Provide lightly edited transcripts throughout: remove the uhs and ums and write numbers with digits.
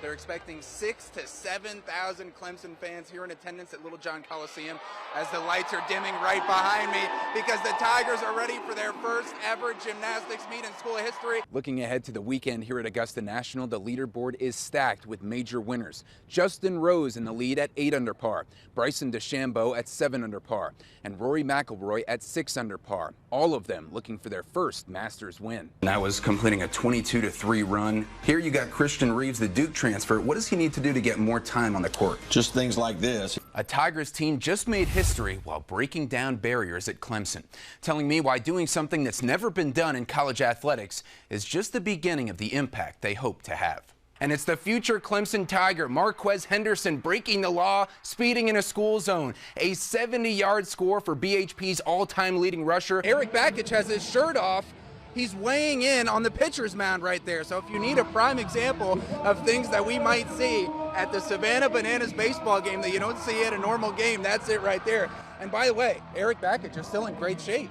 They're expecting 6,000 to 7,000 Clemson fans here in attendance at Little John Coliseum as the lights are dimming right behind me because the Tigers are ready for their first ever gymnastics meet in school history. Looking ahead to the weekend here at Augusta National, the leaderboard is stacked with major winners. Justin Rose in the lead at 8 under par, Bryson DeChambeau at 7 under par, and Rory McIlroy at 6 under par. All of them looking for their first Masters win. And that was completing a 22-3 run. Here you got Christian Reeves, the Duke transfer. What does he need to do to get more time on the court? Just things like this. A Tigers team just made history while breaking down barriers at Clemson, telling me why doing something that's never been done in college athletics is just the beginning of the impact they hope to have. And it's the future Clemson Tiger, Marquez Henderson, breaking the law, speeding in a school zone. A 70-yard score for BHP's all-time leading rusher. Eric Bakich has his shirt off. He's weighing in on the pitcher's mound right there. So if you need a prime example of things that we might see at the Savannah Bananas baseball game that you don't see at a normal game, that's it right there. And by the way, Eric Bakich is still in great shape.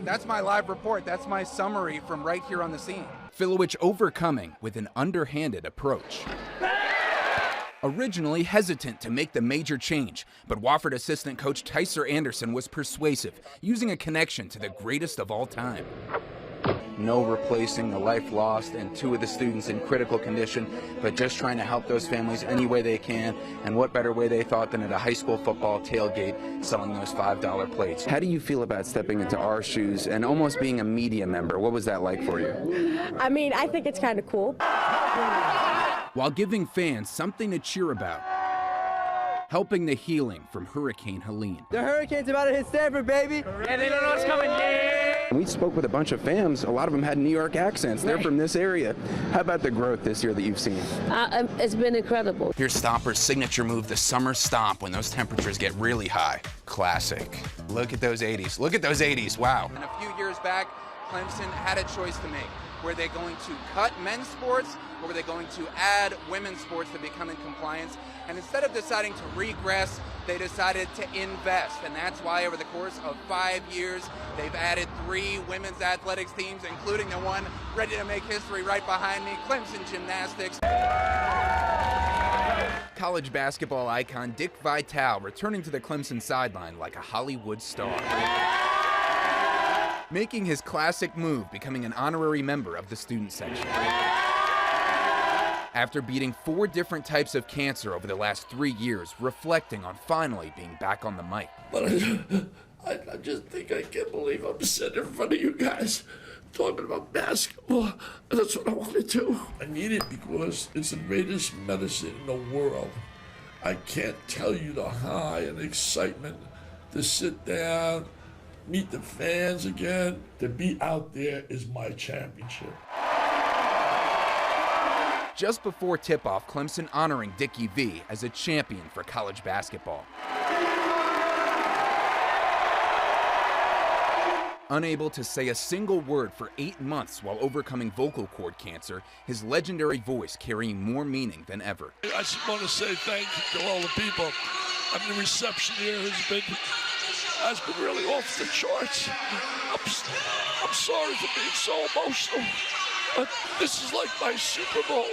That's my live report. That's my summary from right here on the scene. Filowich overcoming with an underhanded approach. Originally hesitant to make the major change, but Wofford assistant coach Tyser Anderson was persuasive, using a connection to the greatest of all time. No replacing the life lost and 2 of the students in critical condition, but just trying to help those families any way they can. And what better way they thought than at a high school football tailgate selling those $5 plates. How do you feel about stepping into our shoes and almost being a media member? What was that like for you? I mean, I think it's kind of cool. While giving fans something to cheer about, helping the healing from Hurricane Helene. The Hurricane's about to hit Stanford, baby. And they don't know what's coming. Yeah. We spoke with a bunch of fans. A lot of them had New York accents. They're from this area. How about the growth this year that you've seen? It's been incredible. Here's Stomper's signature move, the summer stomp, when those temperatures get really high. Classic. Look at those 80s. Look at those 80s. Wow. And a few years back, Clemson had a choice to make. Were they going to cut men's sports, or were they going to add women's sports to become in compliance? And instead of deciding to regress, they decided to invest. And that's why over the course of 5 years, they've added 3 women's athletics teams, including the one ready to make history right behind me, Clemson Gymnastics. College basketball icon Dick Vitale returning to the Clemson sideline like a Hollywood star. Making his classic move, becoming an honorary member of the student section. After beating 4 different types of cancer over the last 3 years, reflecting on finally being back on the mic. But I just think I can't believe I'm sitting in front of you guys talking about basketball. And that's what I want to do. I need it because it's the greatest medicine in the world. I can't tell you the high and excitement to sit down, meet the fans again. To be out there is my championship. Just before tip-off, Clemson honoring Dickie V as a champion for college basketball. Unable to say a single word for 8 months while overcoming vocal cord cancer, his legendary voice carrying more meaning than ever. I just want to say thank you to all the people. I mean, the reception here has been really off the charts. I'm sorry for being so emotional. But this is like my Super Bowl.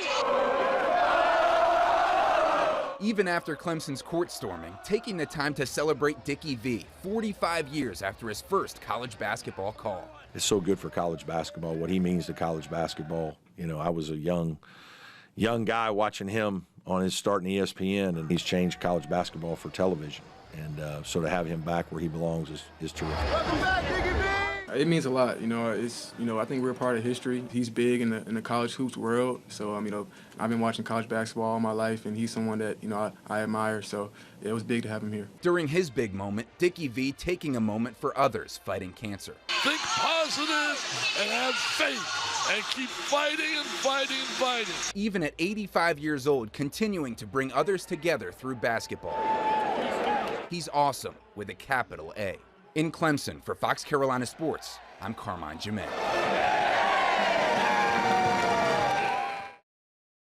Even after Clemson's court storming, taking the time to celebrate Dickie V, 45 years after his first college basketball call. It's so good for college basketball, what he means to college basketball. You know, I was a young guy watching him on his start in ESPN, and he's changed college basketball for television. And so to have him back where he belongs is terrific. Welcome back, Dickie V! It means a lot, I think we're a part of history. He's big in the college hoops world, so I've been watching college basketball all my life, and he's someone that I admire. So it was big to have him here. During his big moment, Dickie V taking a moment for others fighting cancer. Think positive and have faith, and keep fighting and fighting and fighting. Even at 85 years old, continuing to bring others together through basketball. He's awesome with a capital A. In Clemson, for Fox Carolina Sports, I'm Carmine Gemei.